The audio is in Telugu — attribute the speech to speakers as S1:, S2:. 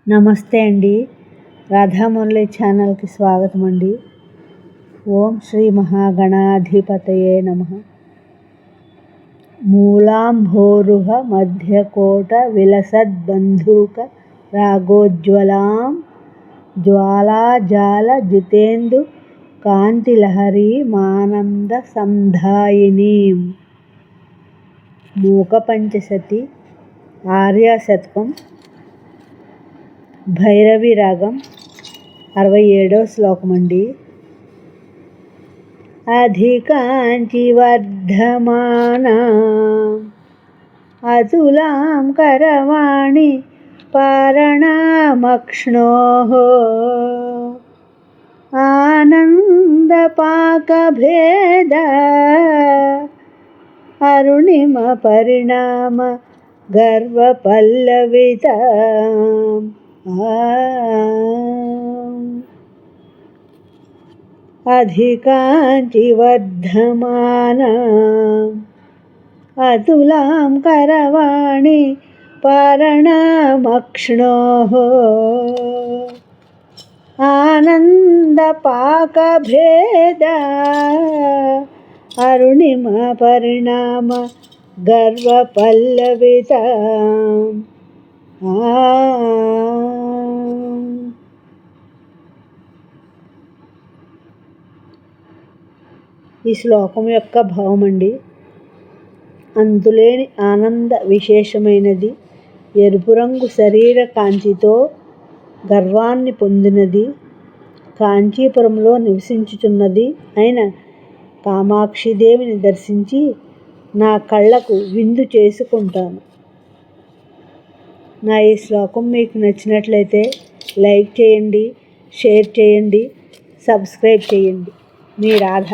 S1: నమస్తే అండి. రాధామురళి ఛానల్కి స్వాగతం అండి. ఓం శ్రీ మహాగణాధిపతయే నమః. మూలాంభోరుహ మధ్యకోట విలసద్బంధూక రాగోజ్వలాం జ్వాలాజాల జితేందు కాంతిలహరీ మానంద సంధాయినీం. మూక పంచశతి ఆర్యాశతకం భైరవి రాగం 67వ శ్లోకం అండి. అధికాంచి వర్ధమానా అతులాం కరవాణి పారణామక్ష్ణోః ఆనందపాకభేద అరుణిమ పరిణామ గర్వపల్లవిత. అధికాంచి వర్ధమానా అతులాం కరవాణి పారణామక్ష్ణోః ఆనందపాకభేద అరుణిమ పరిణామ గర్వపల్లవిత. ఈ శ్లోకం యొక్క భావం అండి. అంతులేని ఆనంద విశేషమైనది, ఎరుపు రంగు శరీర కాంతితో గర్వాన్ని పొందినది, కాంచీపురంలో నివసించుచున్నది అయిన కామాక్షిదేవిని దర్శించి నా కళ్ళకు విందు చేసుకుంటాను. నా ఈ శ్లోకం మీకు నచ్చినట్లయితే లైక్ చేయండి, షేర్ చేయండి, సబ్స్క్రైబ్ చేయండి. మీ రాధ.